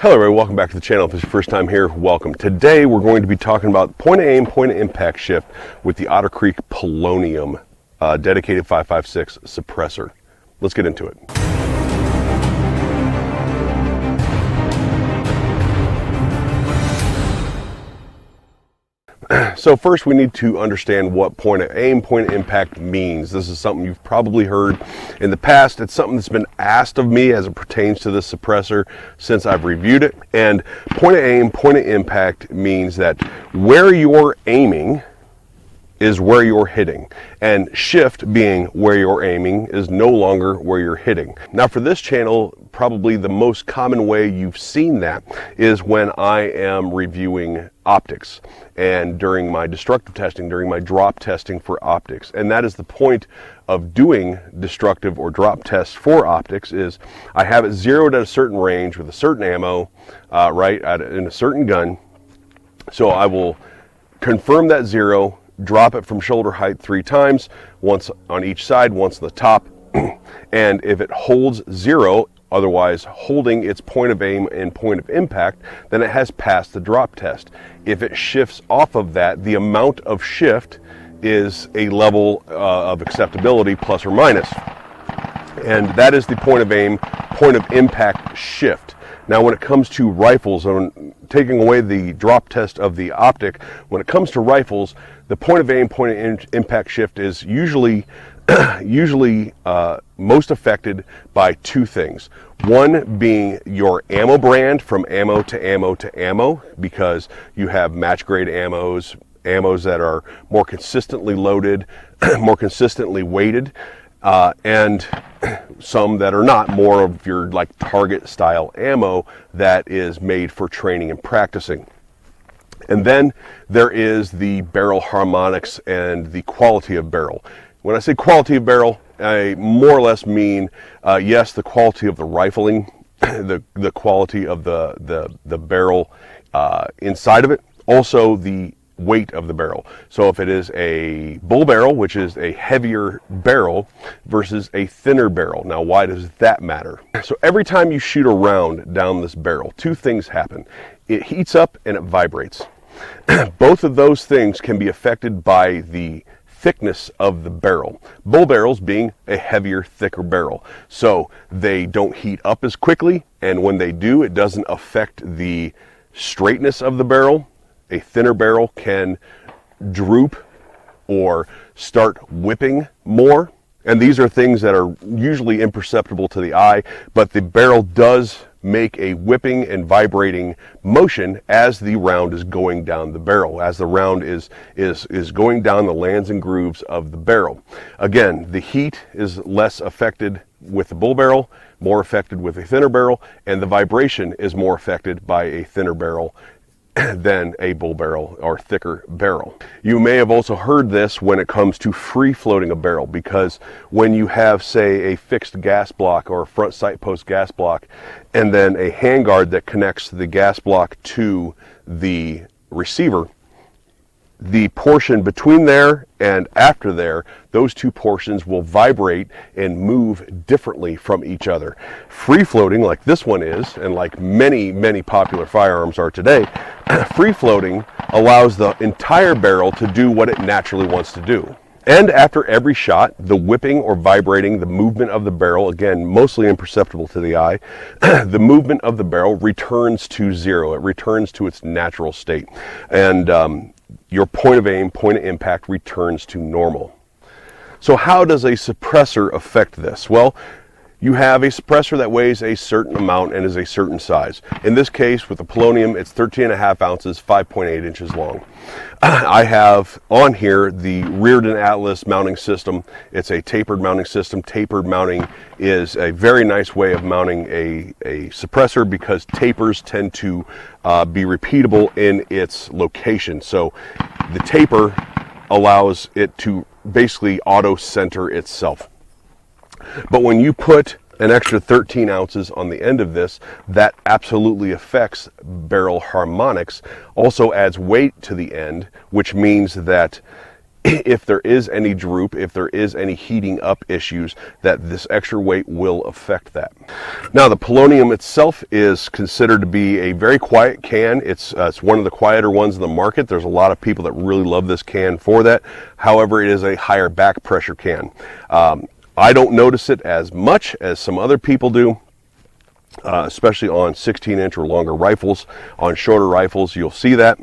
Hello everybody, welcome back to the channel. If it's your first time here, welcome. Today we're going to be talking about point of aim, point of impact shift with the Otter Polonium dedicated 5.56 suppressor. Let's get into it. So first we need to understand what point of aim, point of impact means. This is something you've probably heard in the past. It's something that's been asked of me as it pertains to this suppressor since I've reviewed it. And point of aim, point of impact means that where you're aiming is where you're hitting, and shift being where you're aiming is no longer where you're hitting. Now for this channel, probably the most common way you've seen that is when I am reviewing optics and during my destructive testing, during my drop testing for optics. And that is the point of doing destructive or drop tests for optics, is I have it zeroed at a certain range with a certain ammo, in a certain gun. So I will confirm that zero, drop it from shoulder height 3 times, once on each side, once on the top, and if it holds zero, otherwise holding its point of aim and point of impact, then it has passed the drop test. If it shifts off of that, the amount of shift is a level of acceptability, plus or minus, and that is the point of aim, point of impact shift. Now when it comes to rifles, and taking away the drop test of the optic, when it comes to rifles, the point of aim, point of impact shift is usually most affected by 2 things. One being your ammo brand, from ammo to ammo to ammo, because you have match grade ammos that are more consistently loaded, more consistently weighted, and some that are not, more of your like target style ammo that is made for training and practicing. And then there is the barrel harmonics and the quality of barrel. When I say quality of barrel, I more or less mean, yes, the quality of the rifling, the quality of the barrel inside of it, also the weight of the barrel. So if it is a bull barrel, which is a heavier barrel, versus a thinner barrel. Now why does that matter? So every time you shoot a round down this barrel, 2 things happen. It heats up and it vibrates. Both of those things can be affected by the thickness of the barrel. Bull barrels being a heavier, thicker barrel, so they don't heat up as quickly, and when they do, it doesn't affect the straightness of the barrel. A thinner barrel can droop or start whipping more, and these are things that are usually imperceptible to the eye, but the barrel does make a whipping and vibrating motion as the round is going down the barrel, as the round is going down the lands and grooves of the barrel. Again, the heat is less affected with the bull barrel, more affected with a thinner barrel, and the vibration is more affected by a thinner barrel than a bull barrel or thicker barrel. You may have also heard this when it comes to free floating a barrel, because when you have, say, a fixed gas block or a front sight post gas block, and then a handguard that connects the gas block to the receiver, the portion between there and after there, those 2 portions will vibrate and move differently from each other. Free floating, like this one is, and like many popular firearms are today, free floating allows the entire barrel to do what it naturally wants to do. And after every shot, the whipping or vibrating, the movement of the barrel, again, mostly imperceptible to the eye, the movement of the barrel returns to zero. It returns to its natural state. And your point of aim, point of impact returns to normal. So how does a suppressor affect this? Well, you have a suppressor that weighs a certain amount and is a certain size. In this case, with the Polonium, it's 13.5 ounces, 5.8 inches long. I have on here the Reardon Atlas mounting system. It's a tapered mounting system. Tapered mounting is a very nice way of mounting a suppressor, because tapers tend to be repeatable in its location. So the taper allows it to basically auto-center itself. But when you put an extra 13 ounces on the end of this, that absolutely affects barrel harmonics, also adds weight to the end, which means that if there is any droop, if there is any heating up issues, that this extra weight will affect that. Now, the Polonium itself is considered to be a very quiet can. It's one of the quieter ones in the market. There's a lot of people that really love this can for that. However, it is a higher back pressure can. I don't notice it as much as some other people do. Especially on 16-inch or longer rifles. On shorter rifles, you'll see that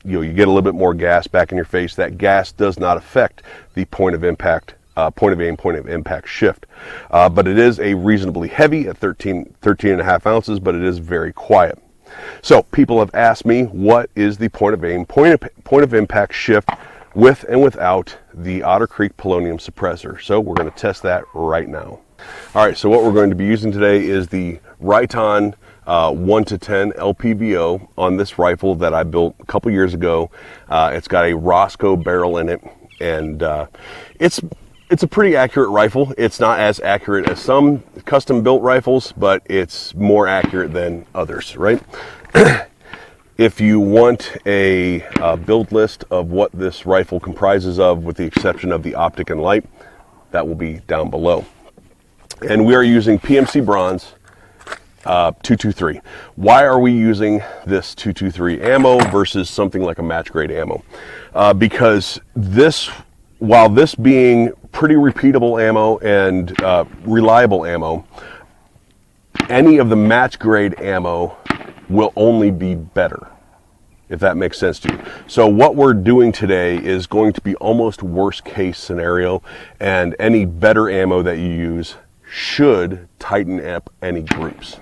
you get a little bit more gas back in your face. That gas does not affect the point of impact, point of aim, point of impact shift. But it is a reasonably heavy at 13 and a half ounces, but it is very quiet. So people have asked me, what is the point of aim, point of impact shift with and without the Otter Creek Polonium suppressor? So we're going to test that right now. All right, so what we're going to be using today is the Riton 1 to 10 LPVO on this rifle that I built a couple years ago. It's got a Roscoe barrel in it, and it's a pretty accurate rifle. It's not as accurate as some custom built rifles, but it's more accurate than others, right? If you want a build list of what this rifle comprises of, with the exception of the optic and light, that will be down below. And we are using PMC Bronze 223. Why are we using this 223 ammo versus something like a match grade ammo? Because while this being pretty repeatable ammo and reliable ammo, any of the match grade ammo will only be better, if that makes sense to you. So what we're doing today is going to be almost worst case scenario, and any better ammo that you use should tighten up any groups.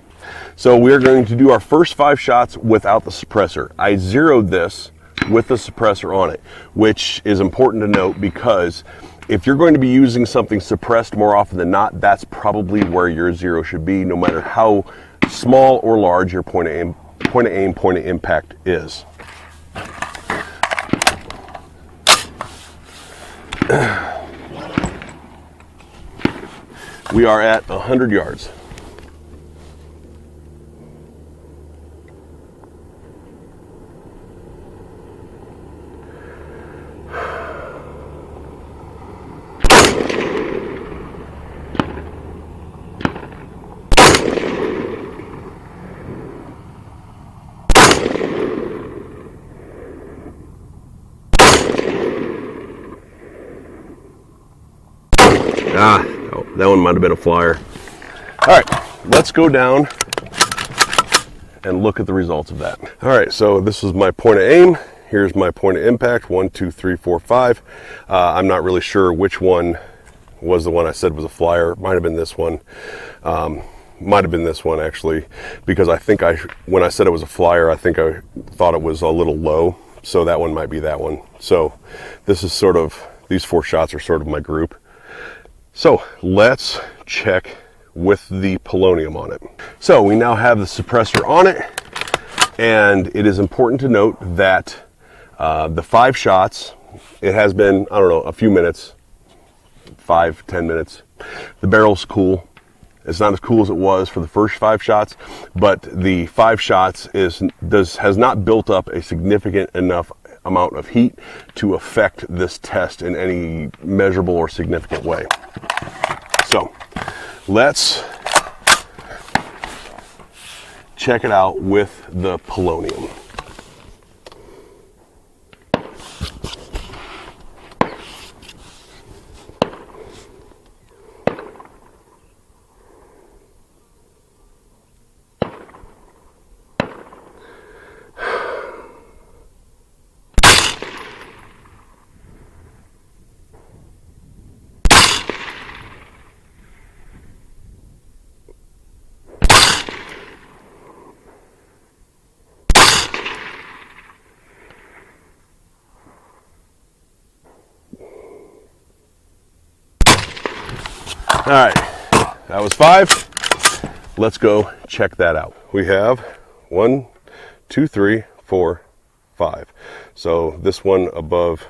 So we're going to do our first 5 shots without the suppressor. I zeroed this with the suppressor on it, which is important to note, because if you're going to be using something suppressed more often than not, that's probably where your zero should be, no matter how small or large your point of aim, point of impact is. We are at 100 yards. Oh, that one might have been a flyer. All right, let's go down and look at the results of that. All right, so this is my point of aim. Here's my point of impact, 1, 2, 3, 4, 5. I'm not really sure which one was the one I said was a flyer. Might have been this one. Might have been this one, actually, because I think when I said it was a flyer, I think I thought it was a little low. So that one might be that one. So this is sort of, these 4 shots are sort of my group. So let's check with the Polonium on it. So we now have the suppressor on it, and it is important to note that the 5 shots, it has been, I don't know, a few minutes, 5-10 minutes. The barrel's cool. It's not as cool as it was for the first 5 shots, but the 5 shots has not built up a significant enough amount of heat to affect this test in any measurable or significant way. So let's check it out with the Polonium. All right, that was 5. Let's go check that out. We have 1, 2, 3, 4, 5. So this one above,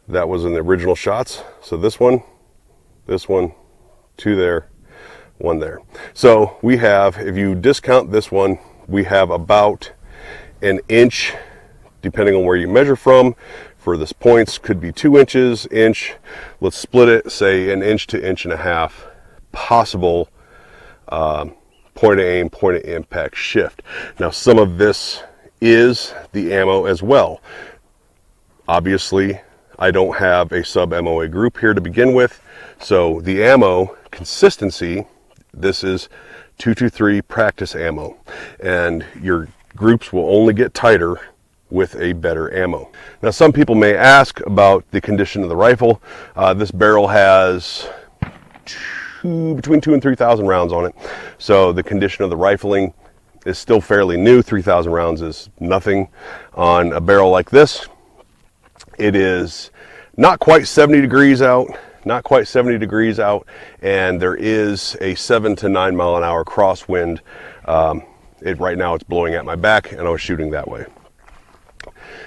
that was in the original shots. So this one, 2 there, 1 there. So we have, if you discount this one, we have about an inch, depending on where you measure from for this points, could be 2 inches, inch. Let's split it, say 1 inch to 1.5 inches possible point of aim, point of impact shift. Now some of this is the ammo as well. Obviously, I don't have a sub MOA group here to begin with, so the ammo consistency, this is 223 practice ammo, and your groups will only get tighter with a better ammo. Now some people may ask about the condition of the rifle. This barrel has between 2,000 and 3,000 rounds on it, so the condition of the rifling is still fairly new. 3,000 rounds is nothing on a barrel like this. It is not quite 70 degrees out, and there is a 7 to 9 mile an hour crosswind. Right now it's blowing at my back, and I was shooting that way.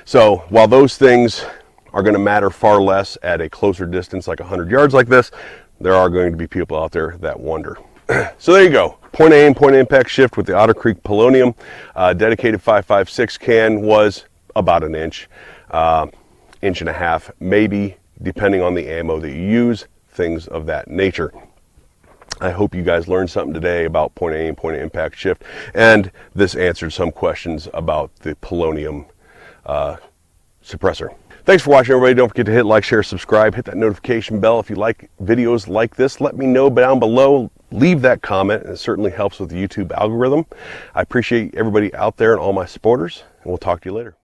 So while those things are going to matter far less at a closer distance, like 100 yards like this, there are going to be people out there that wonder. So there you go. Point aim, point impact shift with the Otter Creek Polonium. Dedicated 5.56 can was about 1 inch, 1.5 inches, maybe, depending on the ammo that you use, things of that nature. I hope you guys learned something today about point aim, point impact shift, and this answered some questions about the Polonium suppressor. Thanks for watching, everybody. Don't forget to hit like, share, subscribe, hit that notification bell. If you like videos like this, let me know down below. Leave that comment, and it certainly helps with the YouTube algorithm. I appreciate everybody out there and all my supporters, and we'll talk to you later.